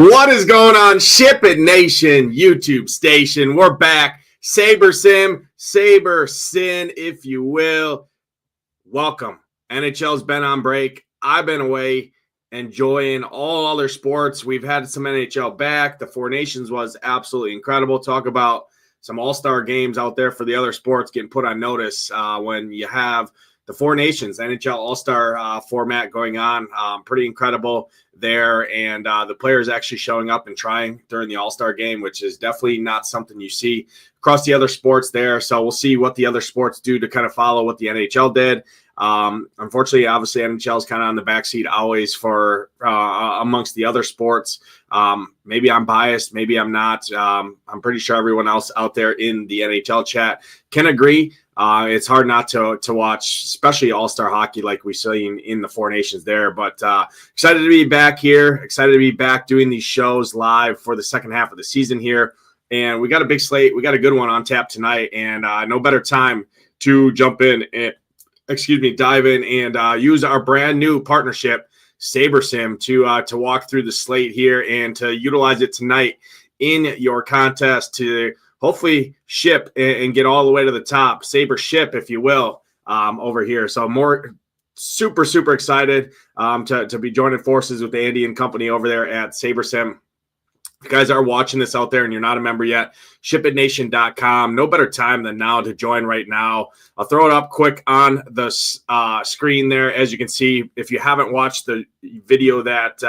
What is going on, SHIPIT Nation YouTube station? We're back. Saber Sim, Saber Sin, if you will. Welcome. NHL's been on break. I've been away enjoying all other sports. We've had some NHL back. The Four Nations was absolutely incredible. Talk about some all-star games out there for the other sports getting put on notice when you have the Four Nations, NHL All-Star format going on. Pretty incredible there. And the players actually showing up and trying during the All-Star game, which is definitely not something you see across the other sports there. So we'll see what the other sports do to kind of follow what the NHL did. Unfortunately, obviously, NHL is kind of on the backseat always for amongst the other sports. Maybe I'm biased. Maybe I'm not. I'm pretty sure everyone else out there in the NHL chat can agree. It's hard not to watch, especially all-star hockey like we see in the Four Nations there. But excited to be back here. Excited to be back doing these shows live for the second half of the season here. And we got a big slate. We got a good one on tap tonight. And no better time to jump in and, dive in and use our brand new partnership, SaberSim, to walk through the slate here and to utilize it tonight in your contest to hopefully ship and get all the way to the top. Saber ship, if you will, over here. So more super excited to be joining forces with Andy and company over there at SaberSim. If you guys are watching this out there and you're not a member yet, ShipItNation.com. No better time than now to join right now. I'll throw it up quick on the screen there. As you can see, if you haven't watched the video that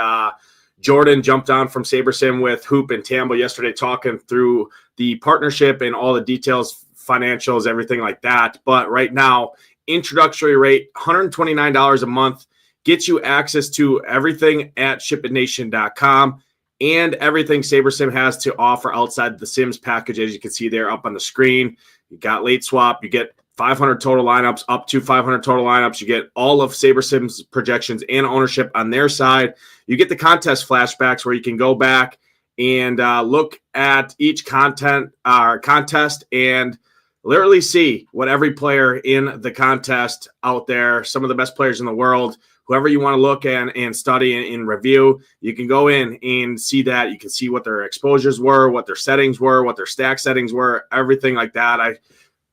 Jordan jumped on from SaberSim with Hoop and Tambo yesterday, talking through the partnership and all the details, financials, everything like that. But right now, introductory rate, $129 a month, gets you access to everything at ShipItNation.com and everything SaberSim has to offer outside the Sims package, as you can see there up on the screen. You got late swap, you get 500 total lineups, up to 500 total lineups. You get all of SaberSim's projections and ownership on their side. You get the contest flashbacks where you can go back and look at each contest and literally see what every player in the contest out there, some of the best players in the world, whoever you want to look at and study and review, you can go in and see that. You can see what their exposures were, what their settings were, what their stack settings were, everything like that. I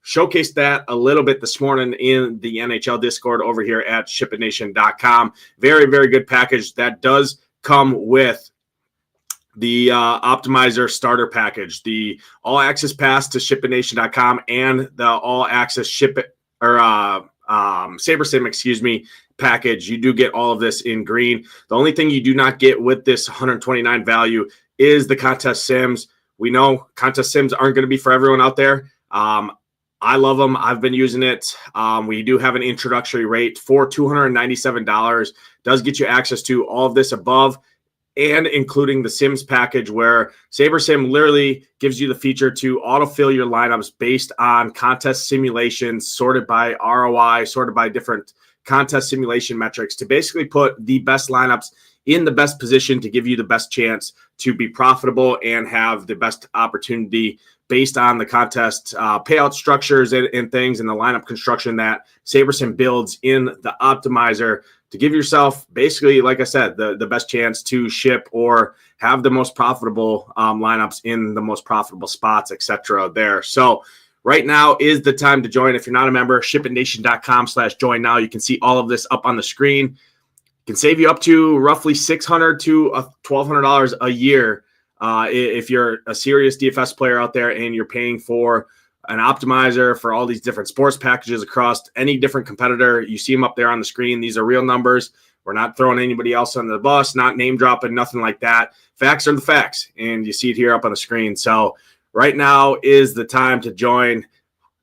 showcased that a little bit this morning in the NHL Discord over here at ShipItNation.com. Very good package that does come with the optimizer starter package, the all access pass to ShipItNation.com, and the all access SaberSim, package. You do get all of this in green. The only thing you do not get with this $129 value is the contest sims. We know contest sims aren't going to be for everyone out there. I love them. I've been using it. We do have an introductory rate for $297. Does get you access to all of this above and including the Sims package, where SaberSim literally gives you the feature to autofill your lineups based on contest simulations, sorted by ROI, sorted by different contest simulation metrics, to basically put the best lineups in the best position to give you the best chance to be profitable and have the best opportunity based on the contest payout structures and things and the lineup construction that SaberSim builds in the optimizer to give yourself basically, like I said, the best chance to ship or have the most profitable lineups in the most profitable spots, etc. there. So right now is the time to join. If you're not a member, ShipItNation.com/join now. You can see all of this up on the screen. It can save you up to roughly $600 to $1,200 a year if you're a serious DFS player out there and you're paying for an optimizer for all these different sports packages across any different competitor. You see them up there on the screen. These are real numbers. We're not throwing anybody else under the bus, not name dropping, nothing like that. Facts are the facts, and you see it here up on the screen. So right now is the time to join.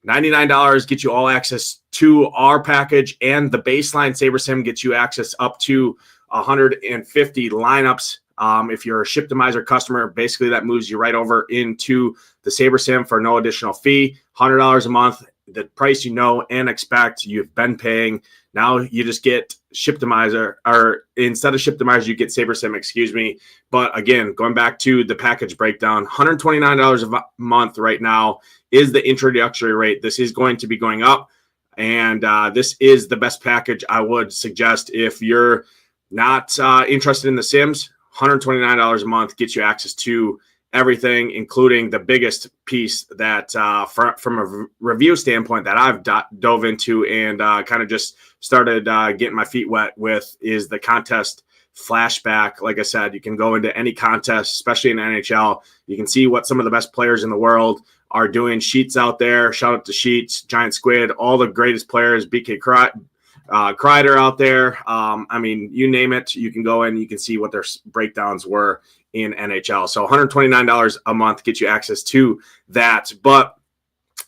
$99 gets you all access to our package, and the baseline SaberSim gets you access up to 150 lineups. If you're a Shiptimizer customer, basically that moves you right over into the SaberSim for no additional fee. $100 a month, the price you know and expect you've been paying. Now you just get Shiptimizer, or instead of Shiptimizer, you get SaberSim, But again, going back to the package breakdown, $129 a month right now is the introductory rate. This is going to be going up, and this is the best package I would suggest if you're not interested in the Sims. $129 a month gets you access to everything, including the biggest piece that from a review standpoint that I've dove into and kind of just started getting my feet wet with is the contest flashback. Like I said, you can go into any contest, especially in NHL. You can see what some of the best players in the world are doing. Sheets out there. Shout out to Sheets, Giant Squid, all the greatest players, BK Kreider out there. I mean, you name it, you can go in, you can see what their breakdowns were in NHL. So $129 a month gets you access to that. But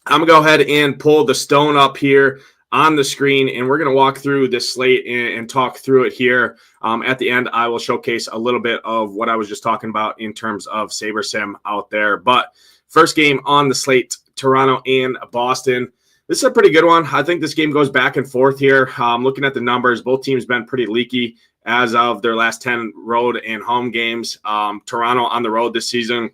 I'm going to go ahead and pull the stone up here on the screen, and we're going to walk through this slate and talk through it here. At the end, I will showcase a little bit of what I was just talking about in terms of SaberSim out there. But first game on the slate, Toronto and Boston. This is a pretty good one. I think this game goes back and forth here. Looking at the numbers, both teams been pretty leaky as of their last 10 road and home games. Toronto on the road this season,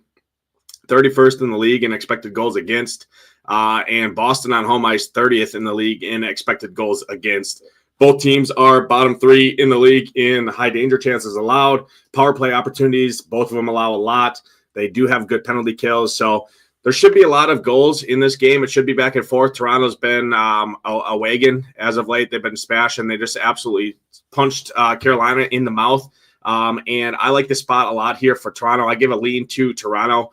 31st in the league in expected goals against. And Boston on home ice, 30th in the league in expected goals against. Both teams are bottom 3 in the league in high danger chances allowed. Power play opportunities, both of them allow a lot. They do have good penalty kills. So there should be a lot of goals in this game. It should be back and forth. Toronto's been a wagon as of late. They've been smashing. They just absolutely punched Carolina in the mouth. And I like the spot a lot here for Toronto. I give a lean to Toronto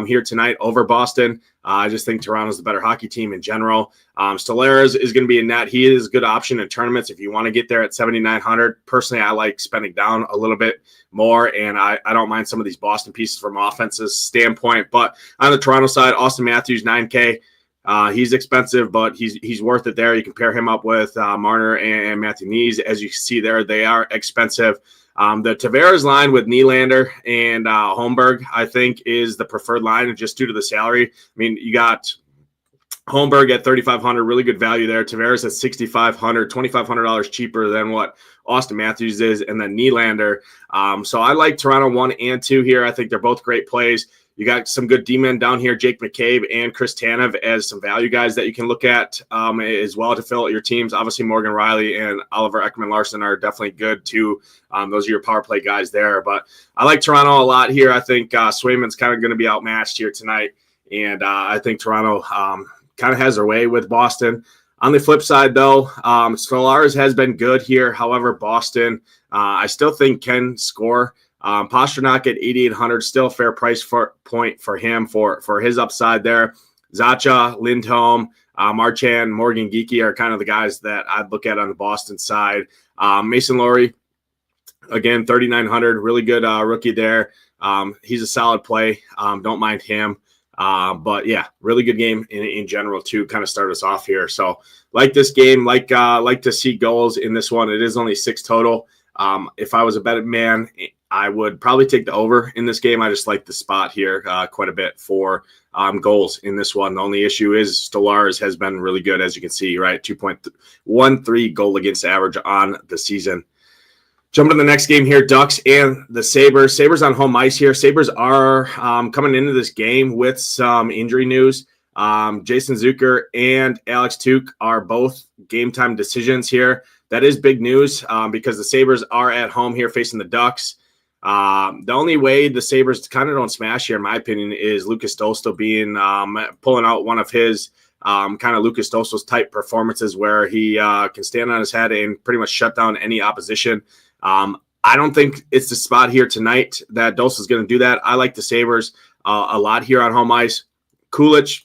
here tonight over Boston. I just think Toronto's the better hockey team in general. Stolarz is going to be in net. He is a good option in tournaments if you want to get there at 7,900. Personally, I like spending down a little bit more, and I don't mind some of these Boston pieces from offense's standpoint. But on the Toronto side, Austin Matthews, 9K. He's expensive, but he's worth it there. You can pair him up with Marner and Matthew Knees. As you see there, they are expensive. The Tavares line with Nylander and Holmberg, I think, is the preferred line just due to the salary. I mean, you got Holmberg at $3,500, really good value there. Tavares at $6,500, $2,500 cheaper than what Austin Matthews is, and then Nylander. So I like Toronto 1 and 2 here. I think they're both great plays. You got some good D-men down here, Jake McCabe and Chris Tanev as some value guys that you can look at as well to fill out your teams. Obviously, Morgan Riley and Oliver Ekman-Larsson are definitely good too. Those are your power play guys there. But I like Toronto a lot here. I think Swayman's kind of going to be outmatched here tonight. And I think Toronto kind of has their way with Boston. On the flip side, though, Stolarz has been good here. However, Boston, I still think can score. Pasternak at 8,800, still a fair price point for him for his upside there. Zacha, Lindholm, Marchand, Morgan Geekie are kind of the guys that I'd look at on the Boston side. Mason Lohrey, again, 3,900, really good rookie there. He's a solid play. Don't mind him. But yeah, really good game in general to kind of start us off here. So like this game, like to see goals in this one. It is only 6 total. If I was a betting man, I would probably take the over in this game. I just like the spot here quite a bit for goals in this one. The only issue is Stolarz has been really good, as you can see, right? 2.13 goal against average on the season. Jumping to the next game here, Ducks and the Sabres. Sabres on home ice here. Sabres are coming into this game with some injury news. Jason Zucker and Alex Tuch are both game time decisions here. That is big news because the Sabres are at home here facing the Ducks. The only way the Sabres kind of don't smash here, in my opinion, is Lucas Dostal pulling out one of his kind of Lucas Dostal's type performances where he can stand on his head and pretty much shut down any opposition. I don't think it's the spot here tonight that Dostal's going to do that. I like the Sabres a lot here on home ice. Kulich,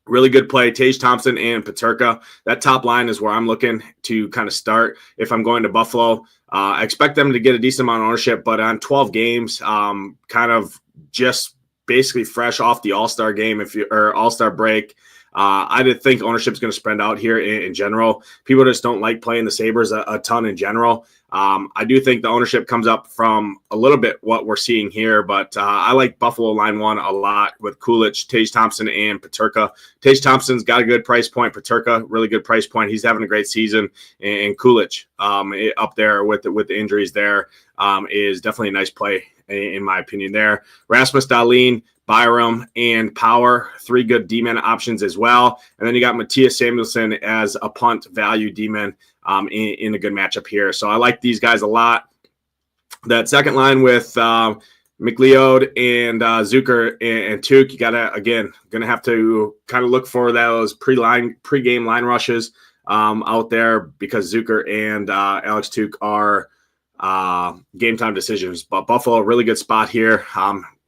really good play. Tage Thompson and Peterka. That top line is where I'm looking to kind of start if I'm going to Buffalo. I expect them to get a decent amount of ownership, but on 12 games, kind of just basically fresh off the All-Star game or All-Star break. I did think ownership is going to spread out here in general. People just don't like playing the Sabres a ton in general. I do think the ownership comes up from a little bit what we're seeing here, but I like Buffalo line 1 a lot with Kulich, Tage Thompson, and Peterka. Tage Thompson's got a good price point. Peterka, really good price point. He's having a great season. And Kulich up there with the injuries there is definitely a nice play in my opinion there. Rasmus Dahlin, Byram, and Power, 3 good D-men options as well. And then you got Matthias Samuelsson as a punt value D-men in a good matchup here. So I like these guys a lot. That second line with McLeod and Zucker and Tuch, you gonna have to kind of look for those pre-game line rushes out there, because Zucker and Alex Tuch are game time decisions. But Buffalo, really good spot here.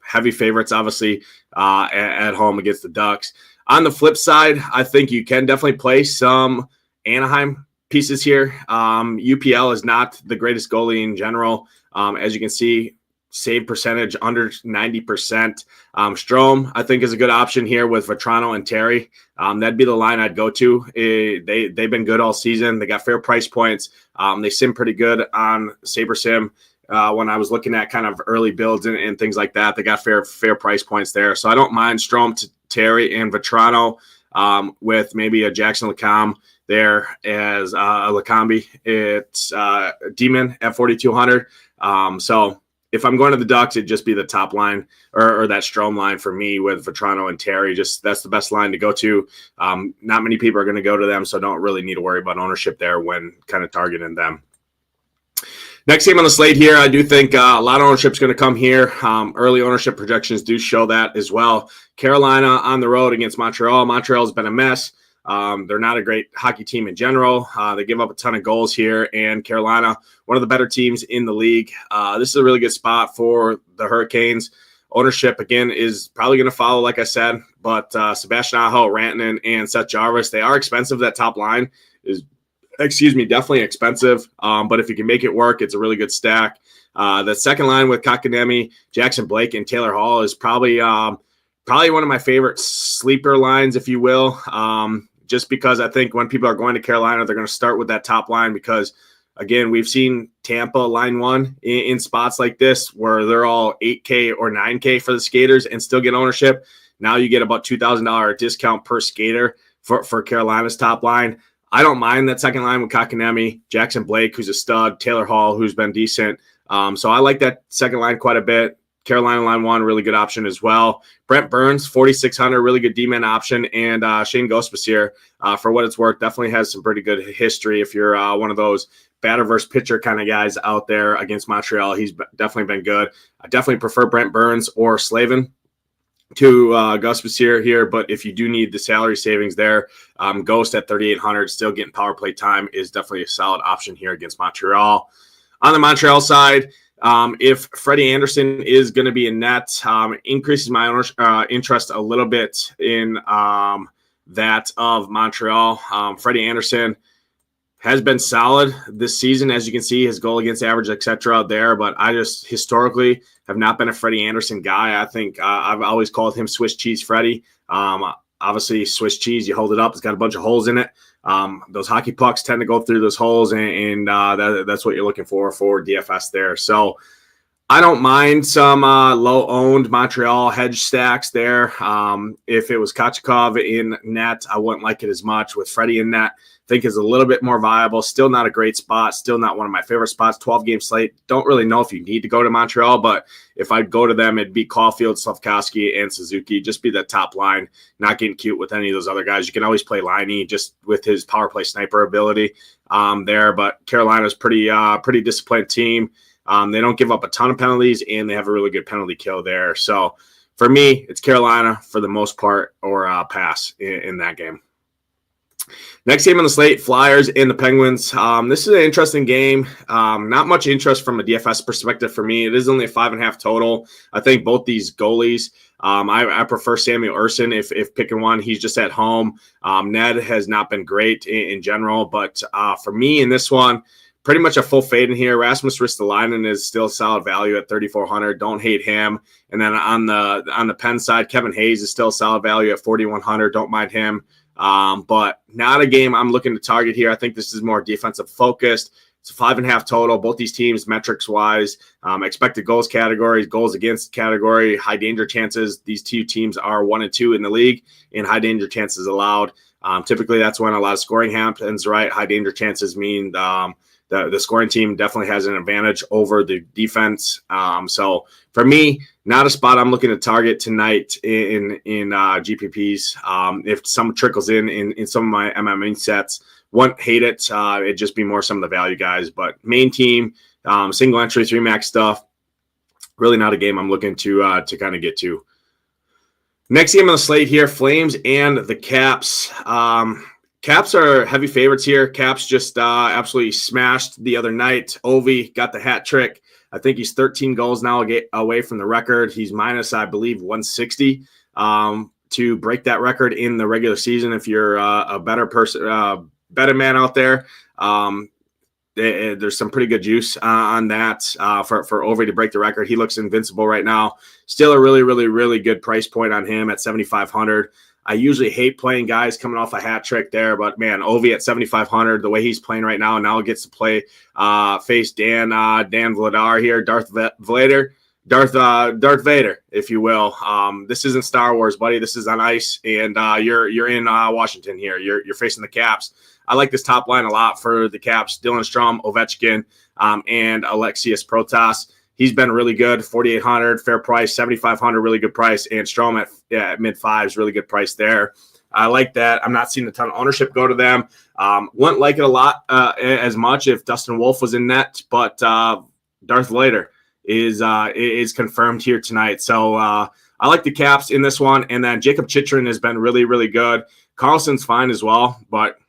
Heavy favorites, obviously, at home against the Ducks. On the flip side, I think you can definitely play some Anaheim pieces here. UPL is not the greatest goalie in general. As you can see, save percentage under 90%. Strome, I think, is a good option here with Vetrano and Terry. That'd be the line I'd go to. They've been good all season. They got fair price points. They sim pretty good on SaberSim. When I was looking at kind of early builds and things like that, they got fair price points there. So I don't mind Strome, Terry, and Vetrano with maybe a Jackson LeCombe there as a Lacombe. It's Demon at 4,200. So if I'm going to the Ducks, it'd just be the top line or that Strome line for me with Vetrano and Terry. Just that's the best line to go to. Not many people are going to go to them, so don't really need to worry about ownership there when kind of targeting them. Next game on the slate here, I do think a lot of ownership is going to come here. Early ownership projections do show that as well. Carolina on the road against Montreal. Montreal's been a mess. They're not a great hockey team in general. They give up a ton of goals here, and Carolina, one of the better teams in the league. This is a really good spot for the Hurricanes. Ownership, again, is probably going to follow, like I said, but Sebastian Aho, Rantanen, and Seth Jarvis, they are expensive. That top line is definitely expensive. But if you can make it work, it's a really good stack. The second line with Kotkaniemi, Jackson Blake, and Taylor Hall is probably one of my favorite sleeper lines, if you will. Just because I think when people are going to Carolina, they're going to start with that top line because, again, we've seen Tampa line one in spots like this where they're all 8K or 9K for the skaters and still get ownership. Now you get about $2,000 discount per skater for Carolina's top line. I don't mind that second line with Kotkaniemi, Jackson Blake, who's a stud, Taylor Hall, who's been decent. So I like that second line quite a bit. Carolina line one, really good option as well. Brent Burns, 4,600, really good D-man option. And Shane Gostisbehere, for what it's worth, definitely has some pretty good history. If you're one of those batter versus pitcher kind of guys out there against Montreal, he's definitely been good. I definitely prefer Brent Burns or Slavin to Gostisbehere here, but if you do need the salary savings there, Ghost at 3,800, still getting power play time, is definitely a solid option here against Montreal. On the Montreal side, if Freddie Anderson is going to be in net, increases my interest a little bit in that of Montreal. Freddie Anderson has been solid this season, as you can see, his goal against average, etc. there, but I just historically have not been a Freddie Anderson guy. I think I've always called him Swiss cheese Freddie. Obviously, Swiss cheese, you hold it up, it's got a bunch of holes in it. Those hockey pucks tend to go through those holes, and that's what you're looking for DFS there. So I don't mind some low-owned Montreal hedge stacks there. If it was Kochetkov in net, I wouldn't like it as much. With Freddie in net, I think is a little bit more viable. Still not a great spot. Still not one of my favorite spots. 12-game slate. Don't really know if you need to go to Montreal, but if I'd go to them, it'd be Caulfield, Slavkovsky, and Suzuki. Just be the top line. Not getting cute with any of those other guys. You can always play Liney just with his power play sniper ability there. But Carolina's pretty disciplined team. They don't give up a ton of penalties, and they have a really good penalty kill there. So for me, it's Carolina for the most part, or pass in that game. Next game on the slate, Flyers and the Penguins. This is an interesting game. Not much interest from a DFS perspective for me. It is only a 5.5 total. I think both these goalies, I prefer Samuel Ersson if picking one. He's just at home. Ned has not been great in general, but for me in this one, pretty much a full fade in here. Rasmus Ristolainen is still solid value at 3,400. Don't hate him. And then on the Penn side, Kevin Hayes is still solid value at 4,100. Don't mind him. But not a game I'm looking to target here. I think this is more defensive focused. It's a 5.5 total. Both these teams, metrics wise, expected goals category, goals against category, high danger chances. These two teams are 1 and 2 in the league, and high danger chances allowed. Typically, that's when a lot of scoring happens, right? High danger chances mean the scoring team definitely has an advantage over the defense. So for me, not a spot I'm looking to target tonight in GPPs. If some trickles in some of my MMA sets, won't hate it. It'd just be more some of the value guys. But main team Single entry, 3 max stuff. Really not a game I'm looking to kind of get to. Next game on the slate here, Flames and the Caps. Caps are heavy favorites here. Caps just absolutely smashed the other night. Ovi got the hat trick. I think he's 13 goals now away from the record. He's minus, I believe, 160 to break that record in the regular season. If you're a better person, better man out there, there's some pretty good juice on that for Ovi to break the record. He looks invincible right now. Still a really, really, really good price point on him at 7,500. I usually hate playing guys coming off a hat trick there, but man, Ovi at 7,500, the way he's playing right now, and now gets to play face Dan Vladar here, Darth Vader, if you will. This isn't Star Wars, buddy. This is on ice, and you're in Washington here. You're facing the Caps. I like this top line a lot for the Caps. Dylan Strome, Ovechkin, and Alexius Protas. He's been really good. 4,800, fair price. 7,500, really good price. And Strome at mid-fives, really good price there. I like that. I'm not seeing a ton of ownership go to them. Wouldn't like it a lot as much if Dustin Wolf was in net, but Darth Vader is confirmed here tonight. So I like the Caps in this one. And then Jacob Chychrun has been really, really good. Carlson's fine as well, but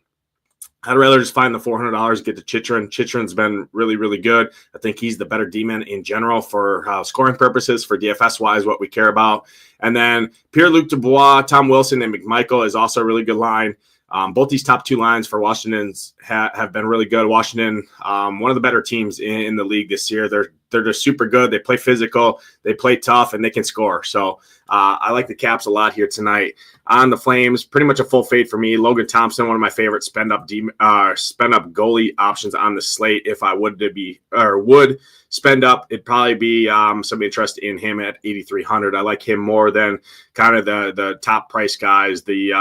I'd rather just find the $400, get to Chychrun. Chychrun's been really, really good. I think he's the better D-man in general for scoring purposes, for DFS-wise, what we care about. And then Pierre-Luc Dubois, Tom Wilson, and McMichael is also a really good line. Both these top 2 lines for Washington's have been really good. Washington, one of the better teams in the league this year. They're just super good. They play physical, they play tough, and they can score. So I like the Caps a lot here tonight. On the Flames, pretty much a full fade for me. Logan Thompson, one of my favorite spend up goalie options on the slate. If I would spend up, it'd probably be some interest in him at 8,300. I like him more than kind of the top price guys, the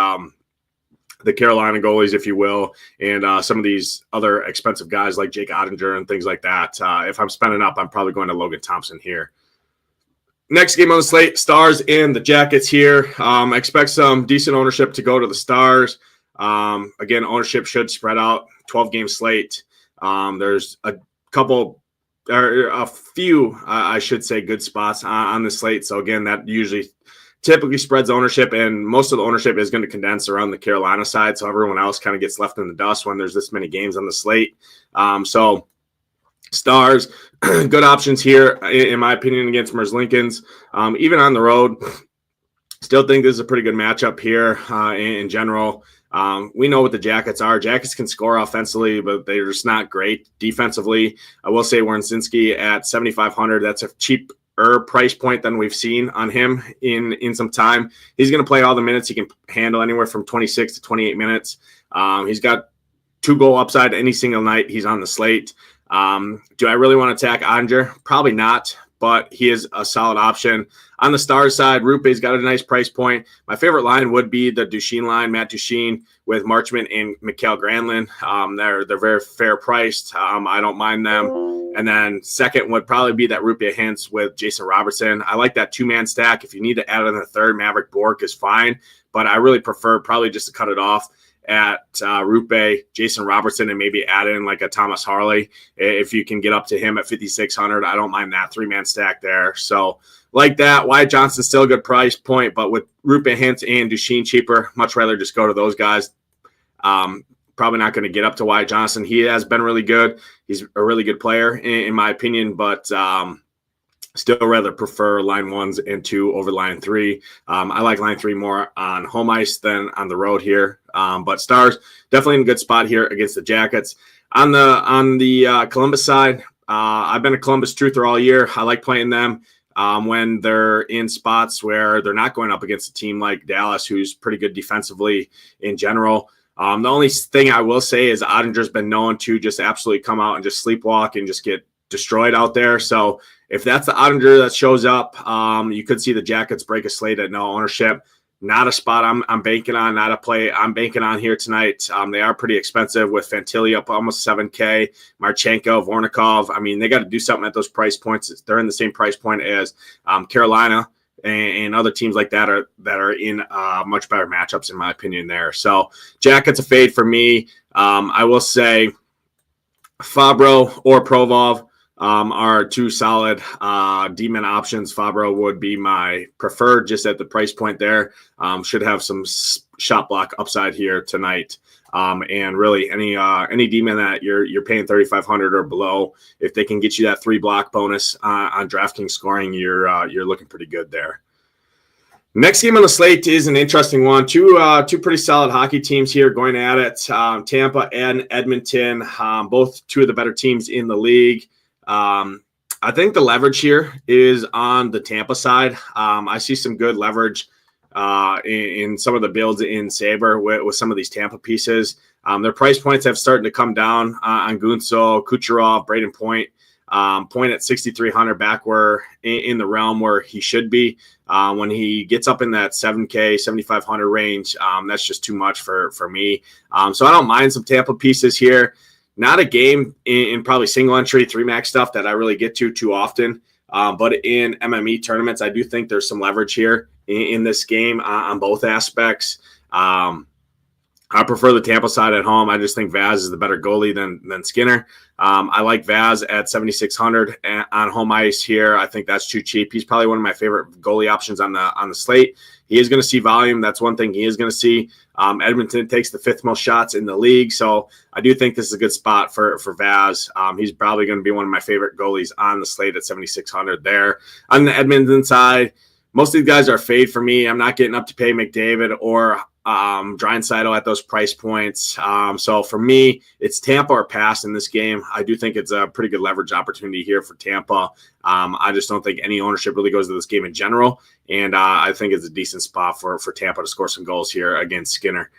Carolina goalies, if you will, and some of these other expensive guys like Jake Ottinger and things like that. If I'm spending up, I'm probably going to Logan Thompson here. Next game on the slate, Stars and the Jackets here. Expect some decent ownership to go to the Stars. Again, ownership should spread out, 12-game slate. There's a few, I should say, good spots on the slate. So again, that usually typically spreads ownership, and most of the ownership is going to condense around the Carolina side. So everyone else kind of gets left in the dust when there's this many games on the slate. So Stars, good options here, in my opinion, against Merzlikins. Even on the road, still think this is a pretty good matchup here in general. We know what the Jackets are. Jackets can score offensively, but they're just not great defensively. I will say Werensinski at 7,500. That's a cheaper price point than we've seen on him in some time. He's going to play all the minutes. He can handle anywhere from 26 to 28 minutes. He's got 2-goal upside any single night he's on the slate. Do I really want to attack Ottinger? Probably not, but he is a solid option. On the Stars side, Rupe's got a nice price point. My favorite line would be the Duchene line, Matt Duchene with Marchment and Mikael Granlund. They're very fair priced. I don't mind them. And then second would probably be that Rupe Hintz with Jason Robertson. I like that 2-man stack. If you need to add in a third, Maverick Bourque is fine, but I really prefer probably just to cut it off at Rupe, Jason Robertson, and maybe add in like a Thomas Harley. If you can get up to him at 5,600, I don't mind that 3-man stack there. So like that, Wyatt Johnson's still a good price point, but with Rupe Hintz and Duchene cheaper, much rather just go to those guys. Probably not going to get up to Wyatt Johnson. He has been really good. He's a really good player in my opinion, but still rather prefer line 1s and 2 over line 3. I like line 3 more on home ice than on the road here. But Stars definitely in a good spot here against the Jackets. On the Columbus side, I've been a Columbus truther all year. I like playing them when they're in spots where they're not going up against a team like Dallas, who's pretty good defensively in general. The only thing I will say is Ottinger's been known to just absolutely come out and just sleepwalk and just get destroyed out there. So if that's the Ottinger that shows up, you could see the Jackets break a slate at no ownership. Not a spot I'm banking on, not a play I'm banking on here tonight. They are pretty expensive with Fantilli up almost $7K, Marchenko, Vornikov. I mean, they got to do something at those price points. They're in the same price point as Carolina and other teams like that are in much better matchups, in my opinion, there. So Jackets a fade for me. I will say Fabro or Provov. are two solid D-men options. Fabro would be my preferred just at the price point there. Should have some shot block upside here tonight. And really any D-man that you're paying 3,500 or below, if they can get you that 3 block bonus on DraftKings scoring, you're looking pretty good there. Next game on the slate is an interesting one. Two pretty solid hockey teams here going at it. Tampa and Edmonton, both two of the better teams in the league. I think the leverage here is on the Tampa side. I see some good leverage in some of the builds in Saber with some of these Tampa pieces. Their price points have started to come down on Gunsel, Kucherov, Braden Point. Point at 6,300 back where in the realm where he should be. When he gets up in that 7K, 7,500 range, that's just too much for me. So I don't mind some Tampa pieces here. Not a game in probably single entry, 3 max stuff that I really get to too often. But in MME tournaments, I do think there's some leverage here in this game on both aspects. I prefer the Tampa side at home. I just think Vaz is the better goalie than Skinner. I like Vaz at 7,600 on home ice here. I think that's too cheap. He's probably one of my favorite goalie options on the slate. He is going to see volume. That's one thing he is going to see. Edmonton takes the 5th most shots in the league, so I do think this is a good spot for Vaz. He's probably going to be one of my favorite goalies on the slate at 7,600 there. On the Edmonton side, most of these guys are fade for me. I'm not getting up to pay McDavid or Draisaitl at those price points. So for me, it's Tampa or pass in this game. I do think it's a pretty good leverage opportunity here for Tampa. I just don't think any ownership really goes to this game in general. And I think it's a decent spot for Tampa to score some goals here against Skinner.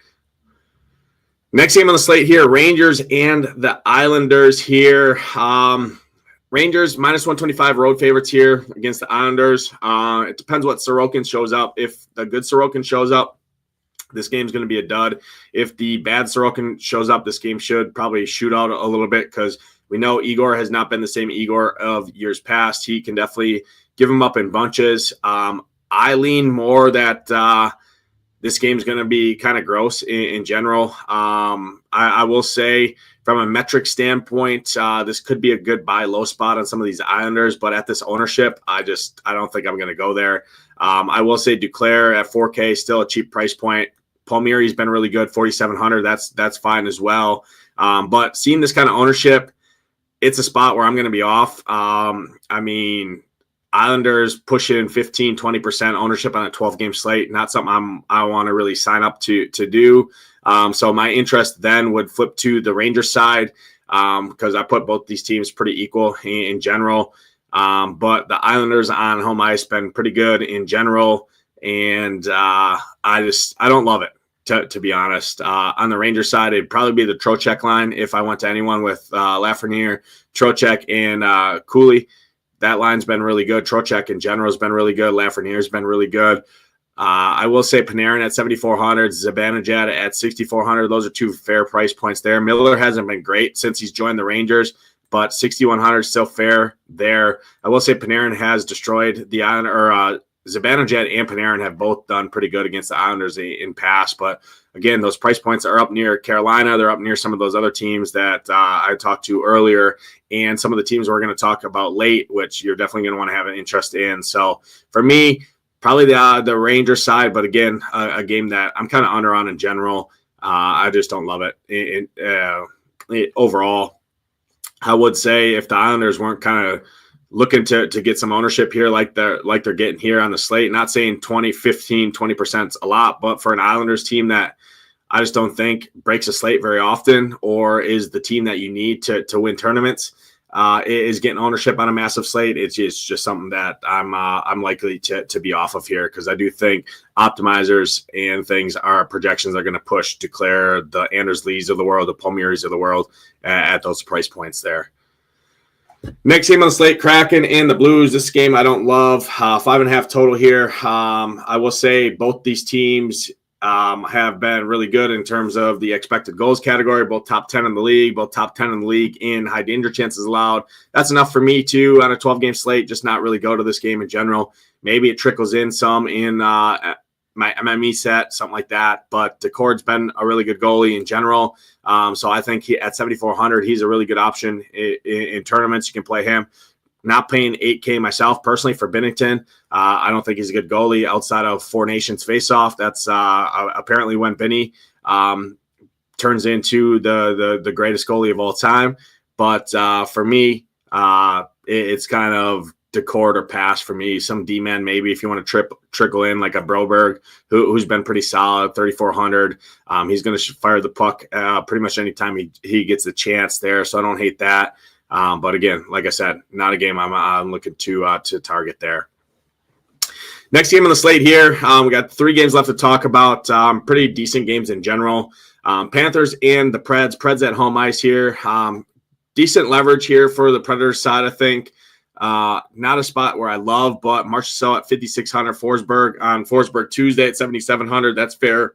Next game on the slate here, Rangers and the Islanders here. Rangers minus 125 road favorites here against the Islanders. It depends what Sorokin shows up. If the good Sorokin shows up, this game's going to be a dud. If the bad Sorokin shows up, this game should probably shoot out a little bit because we know Igor has not been the same Igor of years past. He can definitely give him up in bunches. I lean more that this game's going to be kind of gross in general. I will say from a metric standpoint, this could be a good buy low spot on some of these Islanders, but at this ownership, I don't think I'm going to go there. I will say Duclair at 4K, still a cheap price point. Palmieri's been really good, 4,700. That's fine as well. But seeing this kind of ownership, it's a spot where I'm going to be off. I mean, Islanders pushing 15, 20% ownership on a 12-game slate, not something I want to really sign up to do. So my interest then would flip to the Rangers side because I put both these teams pretty equal in general. But the Islanders on home ice been pretty good in general, and I don't love it, to be honest. On the Rangers side, it'd probably be the Trocheck line if I went to anyone with Lafreniere, Trocheck, and Cooley. That line's been really good. Trocheck in general has been really good. Lafreniere's been really good. I will say Panarin at 7,400, Zibanejad at 6,400. Those are two fair price points there. Miller hasn't been great since he's joined the Rangers, but 6,100 is still fair there. I will say Panarin has destroyed the Islanders, or Zibanejad and Panarin have both done pretty good against the Islanders in past. But again, those price points are up near Carolina. They're up near some of those other teams that I talked to earlier, and some of the teams we're going to talk about late, which you're definitely going to want to have an interest in. So for me, probably the Rangers side, but again, a game that I'm kind of under on in general. I just don't love it overall. I would say if the Islanders weren't kind of looking to get some ownership here like they're getting here on the slate, not saying 20, 15, 20% is a lot, but for an Islanders team that I just don't think breaks a slate very often or is the team that you need to win tournaments, is getting ownership on a massive slate. It's just something that I'm likely to be off of here because I do think optimizers and things are projections are going to push declare the Anders Lees of the world, the Palmieris of the world at those price points there. Next game on the slate, Kraken and the Blues. This game I don't love. 5.5 total here. I will say both these teams have been really good in terms of the expected goals category, both top 10 in the league, both top 10 in the league in high danger chances allowed. That's enough for me too on a 12-game slate, just not really go to this game in general. Maybe it trickles in some in my MME set, something like that. But Decord's been a really good goalie in general. So I think at 7,400, he's a really good option in tournaments. You can play him. Not paying $8K myself personally for Binnington. I don't think he's a good goalie outside of Four Nations face-off. That's apparently when Benny turns into the greatest goalie of all time. But for me, it's kind of Decord or pass for me. Some D-man maybe if you want to trickle in like a Broberg who's been pretty solid, 3,400. He's going to fire the puck pretty much anytime he gets the chance there, so I don't hate that. But again, like I said, not a game I'm looking to target there. Next game on the slate here, we got 3 games left to talk about. Pretty decent games in general. Panthers and the Preds. Preds at home ice here. Decent leverage here for the Predators side, I think. Not a spot where I love, but Marchessault at 5,600. Forsberg on Forsberg Tuesday at 7,700. That's fair.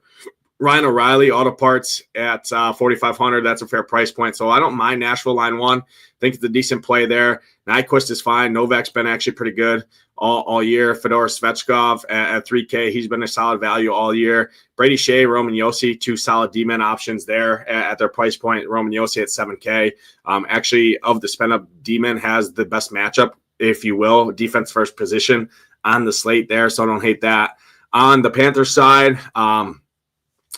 Ryan O'Reilly, Auto Parts at 4,500. That's a fair price point. So I don't mind Nashville line 1. Think it's a decent play there. Nyquist is fine. Novak's been actually pretty good all year. Fedor Svechkov at 3K. He's been a solid value all year. Brady Shea, Roman Josi, 2 solid D-men options there at their price point. Roman Josi at 7K. Actually, of the spend-up, D-men has the best matchup, if you will, defense first position on the slate there, so I don't hate that. On the Panthers side,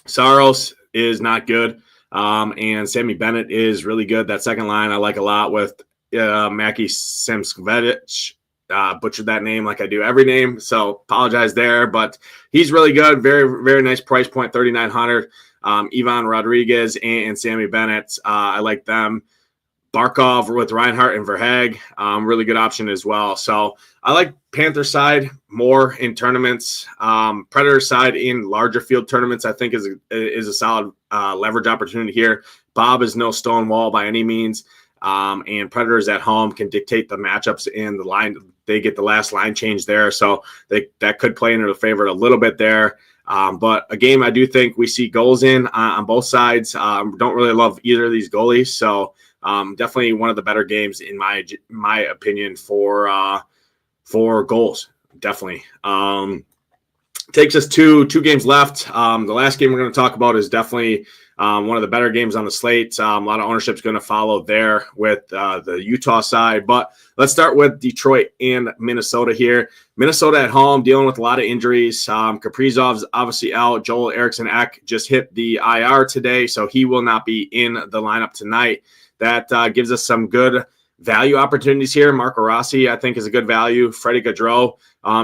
Saros is not good, and Sammy Bennett is really good. That second line I like a lot with Mackie Semskvedic. Butchered that name like I do every name, so apologize there. But he's really good. Very, very nice price point, 3,900. Ivan Rodriguez and Sammy Bennett, I like them. Barkov with Reinhart and Verhaeg, really good option as well. So I like Panther side more in tournaments. Predator side in larger field tournaments, I think is a solid leverage opportunity here. Bob is no Stonewall by any means. And Predators at home can dictate the matchups in the line. They get the last line change there, so that could play into the favorite a little bit there. But a game I do think we see goals in on both sides. Don't really love either of these goalies, so definitely one of the better games in my opinion for goals. Definitely. Takes us to 2 games left. The last game we're going to talk about is definitely one of the better games on the slate. A lot of ownership is going to follow there with the Utah side. But let's start with Detroit and Minnesota here. Minnesota at home dealing with a lot of injuries. Kaprizov's obviously out. Joel Eriksson Ek just hit the IR today, so he will not be in the lineup tonight. That gives us some good value opportunities here. Marco Rossi, I think, is a good value. Freddie Gaudreau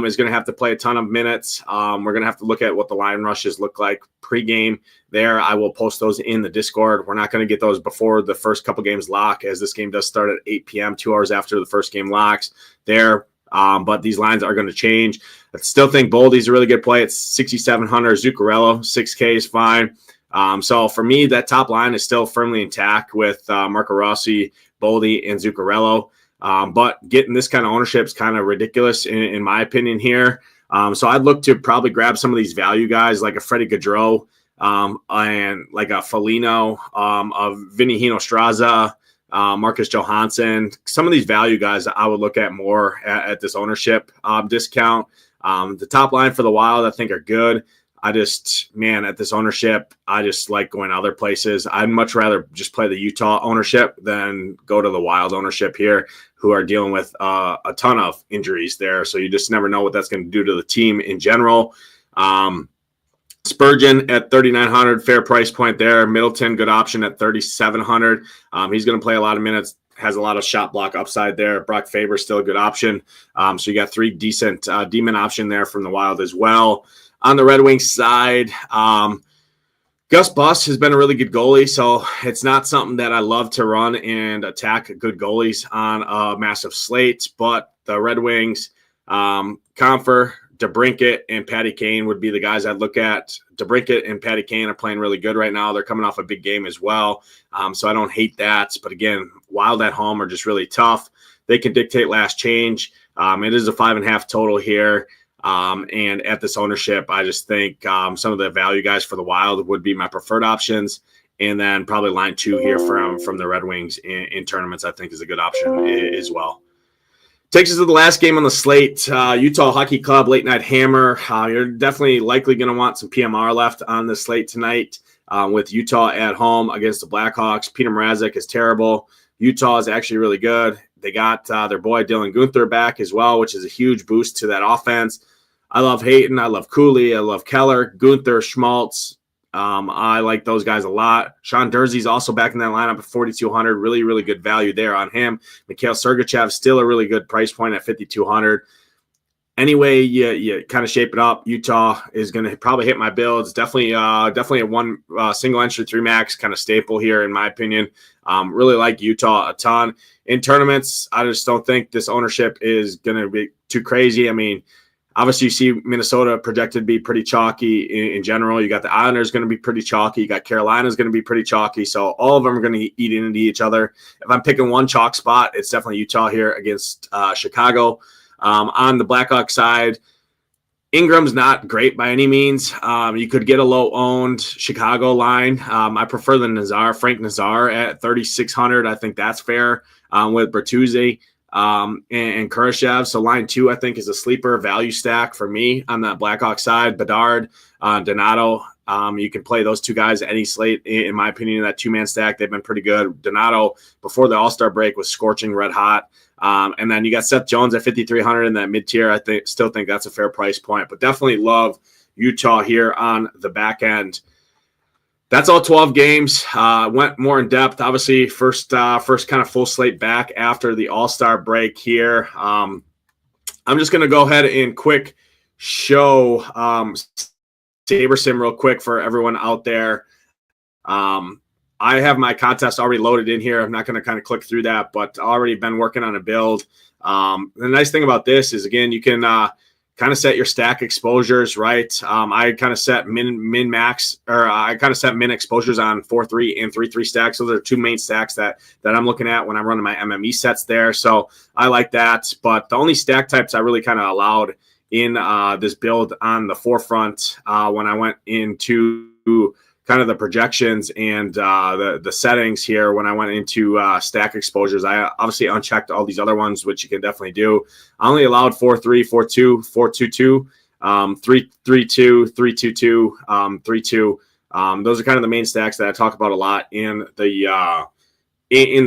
is going to have to play a ton of minutes. We're going to have to look at what the line rushes look like pregame there. I will post those in the Discord. We're not going to get those before the first couple games lock, as this game does start at 8 p.m., 2 hours after the first game locks there. But these lines are going to change. I still think Boldy's a really good play. It's 6,700. Zuccarello, 6K is fine. So for me, that top line is still firmly intact with Marco Rossi, Boldy, and Zuccarello. But getting this kind of ownership is kind of ridiculous in my opinion here. So I'd look to probably grab some of these value guys like a Freddie Gaudreau and like a Foligno, of Vinny Hinostraza, Marcus Johansson. Some of these value guys I would look at more at this ownership discount. The top line for the Wild I think are good. At this ownership, I just like going other places. I'd much rather just play the Utah ownership than go to the Wild ownership here, who are dealing with a ton of injuries there. So you just never know what that's going to do to the team in general. Spurgeon at 3,900, fair price point there. Middleton, good option at 3,700. He's going to play a lot of minutes, has a lot of shot block upside there. Brock Faber, still a good option. So you got 3 decent D-men option there from the Wild as well. On the Red Wings side, Gus Bus has been a really good goalie, so it's not something that I love to run and attack good goalies on a massive slate. But the Red Wings, Compher, DeBrincat, and Patty Kane would be the guys I'd look at. DeBrincat and Patty Kane are playing really good right now. They're coming off a big game as well, so I don't hate that. But again, Wild at home are just really tough. They can dictate last change. It is a 5.5 total here. And at this ownership, I just think some of the value guys for the Wild would be my preferred options. And then probably line 2 here from the Red Wings in tournaments, I think is a good option as well. Takes us to the last game on the slate. Utah Hockey Club Late Night Hammer. You're definitely likely going to want some PMR left on the slate tonight with Utah at home against the Blackhawks. Peter Mrazek is terrible. Utah is actually really good. They got their boy Dylan Guenther back as well, which is a huge boost to that offense. I love Hayton. I love Cooley. I love Keller, Guenther, Schmaltz. I like those guys a lot. Sean Durzee's also back in that lineup at 4,200. Really, really good value there on him. Mikhail Sergachev, still a really good price point at 5,200. Anyway, you kind of shape it up. Utah is going to probably hit my builds. Definitely a one single entry 3 max kind of staple here, in my opinion. Really like Utah a ton. In tournaments, I just don't think this ownership is going to be too crazy. I mean, obviously, you see Minnesota projected to be pretty chalky in general. You got the Islanders going to be pretty chalky. You got Carolina's going to be pretty chalky. So all of them are going to eat into each other. If I'm picking one chalk spot, it's definitely Utah here against Chicago. On the Blackhawks side, Ingram's not great by any means. You could get a low-owned Chicago line. I prefer the Frank Nazar at 3,600. I think that's fair with Bertuzzi. And Kurashev. So line 2, I think, is a sleeper value stack for me on that Blackhawk side. Bedard, Donato. You can play those two guys at any slate, in my opinion, in that 2-man stack. They've been pretty good. Donato, before the All-Star break, was scorching red hot. And then you got Seth Jones at 5,300 in that mid-tier. I still think that's a fair price point, but definitely love Utah here on the back end. That's all 12 games. Went more in depth. Obviously, first kind of full slate back after the All-Star break here. I'm just going to go ahead and quick show SaberSim real quick for everyone out there. I have my contest already loaded in here. I'm not going to kind of click through that, but already been working on a build. The nice thing about this is, again, you can kind of set your stack exposures, right? I kind of set min exposures on 4-3 and 3-3 stacks. Those are 2 main stacks that I'm looking at when I'm running my MME sets there. So I like that. But the only stack types I really kind of allowed in this build on the forefront when I went into kind of the projections and the settings here when I went into stack exposures. I obviously unchecked all these other ones, which you can definitely do. I only allowed 4-3, 4-2, 4-2-2, 3-3-2, 3-2-2, 3-2. Those are kind of the main stacks that I talk about a lot in the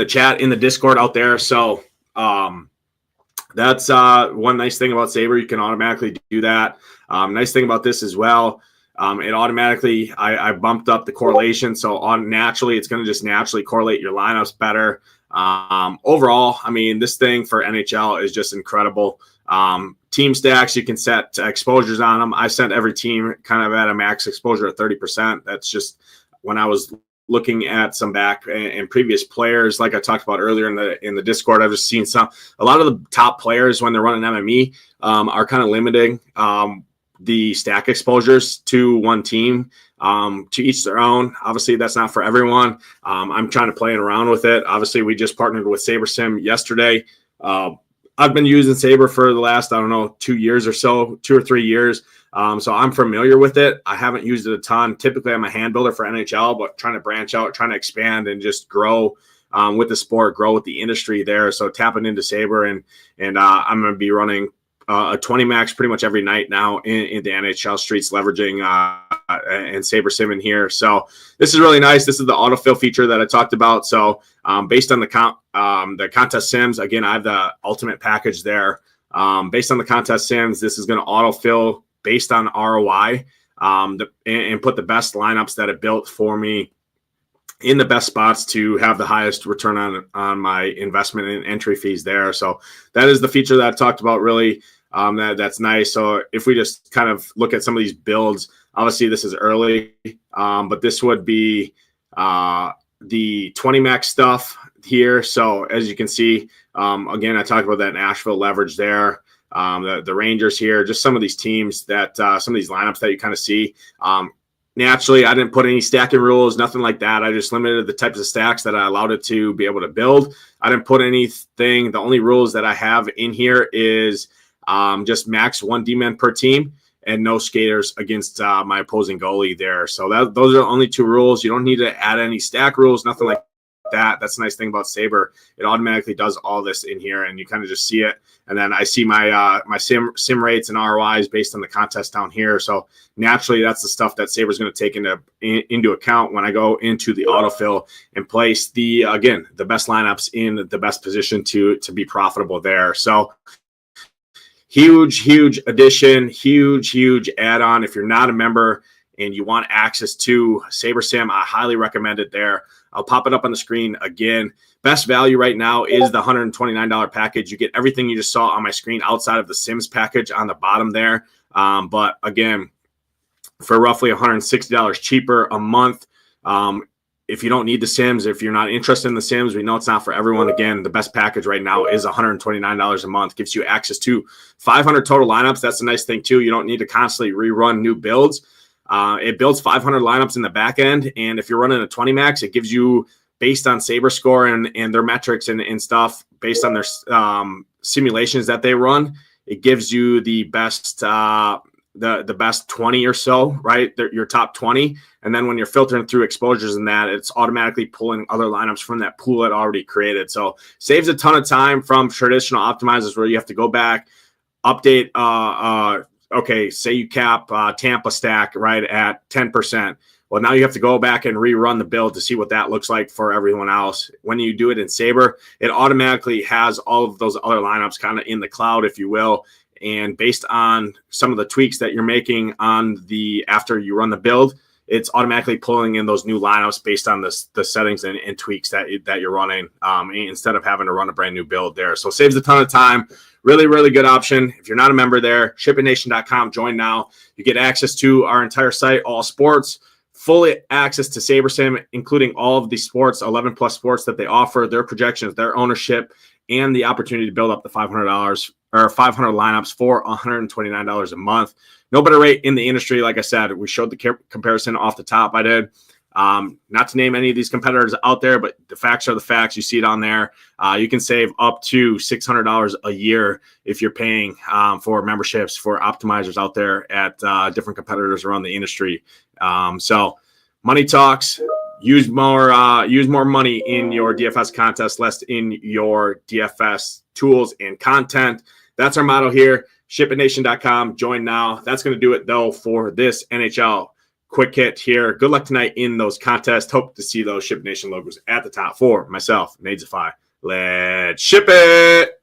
chat, in the Discord out there. So that's one nice thing about Saber. You can automatically do that. Nice thing about this as well, it automatically, I bumped up the correlation. So naturally, it's going to just naturally correlate your lineups better. Overall, I mean, this thing for NHL is just incredible. Team stacks, you can set exposures on them. I sent every team kind of at a max exposure of 30%. That's just when I was looking at some back and previous players, like I talked about earlier in the Discord. I've just seen a lot of the top players when they're running MME are kind of limiting the stack exposures to one team, to each their own. Obviously, that's not for everyone. I'm trying to play around with it. Obviously, we just partnered with SaberSim yesterday. I've been using Saber for the last, 2 years or so, 2 or 3 years. So I'm familiar with it. I haven't used it a ton. Typically, I'm a hand builder for NHL, but trying to branch out, trying to expand and just grow with the sport, grow with the industry there. So tapping into Saber and I'm going to be running a 20 max pretty much every night now in the NHL streets, leveraging and SaberSim in here. So this is really nice. This is the autofill feature that I talked about. So based on the contest sims, again, I have the ultimate package there. Based on the contest sims, this is going to autofill based on ROI and put the best lineups that it built for me in the best spots to have the highest return on my investment and entry fees there. So that is the feature that I talked about, really. That's nice. So if we just kind of look at some of these builds, obviously this is early, but this would be the 20 max stuff here. So as you can see, again, I talked about that Nashville leverage there. The Rangers here, just some of these teams that some of these lineups that you kind of see. Naturally, I didn't put any stacking rules, nothing like that. I just limited the types of stacks that I allowed it to be able to build. I didn't put anything. The only rules that I have in here is just max 1 D-man per team and no skaters against my opposing goalie there. So those are the only 2 rules. You don't need to add any stack rules, nothing like that. That's the nice thing about Saber. It automatically does all this in here, and you kind of just see it. And then I see my my sim rates and ROIs based on the contest down here. So naturally, that's the stuff that Saber's going to take into account when I go into the autofill and place the best lineups in the best position to be profitable there. So huge addition, huge add-on. If you're not a member and you want access to SaberSim, I highly recommend it there. I'll pop it up on the screen again. Best value right now is the $129 package. You get everything you just saw on my screen outside of the Sims package on the bottom there. But again, for roughly $160 cheaper a month, if you don't need the Sims, if you're not interested in the Sims, we know it's not for everyone. Again, the best package right now is $129 a month. Gives you access to 500 total lineups. That's a nice thing too. You don't need to constantly rerun new builds. It builds 500 lineups in the back end. And if you're running a 20 max, it gives you, based on Saber score and their metrics and stuff, based on their simulations that they run, it gives you the best the best 20 or so, right? Your top 20. And then when you're filtering through exposures and that, it's automatically pulling other lineups from that pool it already created. So saves a ton of time from traditional optimizers where you have to go back, update, okay, say you cap Tampa stack right at 10%. Well, now you have to go back and rerun the build to see what that looks like for everyone else. When you do it in Saber, it automatically has all of those other lineups kind of in the cloud, if you will. And based on some of the tweaks that you're making on after you run the build, it's automatically pulling in those new lineups based on the settings and tweaks that you're running instead of having to run a brand new build there. So saves a ton of time. Really good option. If you're not a member there, ShipItNation.com, join now. You get access to our entire site, all sports, fully access to SaberSim, including all of the sports, 11 plus sports that they offer, their projections, their ownership, and the opportunity to build up the $500 or 500 lineups for $129 a month. No better rate in the industry. Like I said, we showed the comparison off the top. I did. Not to name any of these competitors out there, but the facts are the facts. You see it on there. You can save up to $600 a year if you're paying for memberships for optimizers out there at different competitors around the industry. So money talks. Use more money in your DFS contest, less in your DFS tools and content. That's our motto here. ShipItNation.com. Join now. That's going to do it, though, for this NHL quick hit here. Good luck tonight in those contests. Hope to see those Ship Nation logos at the top for myself, Nadesify. Let's ship it.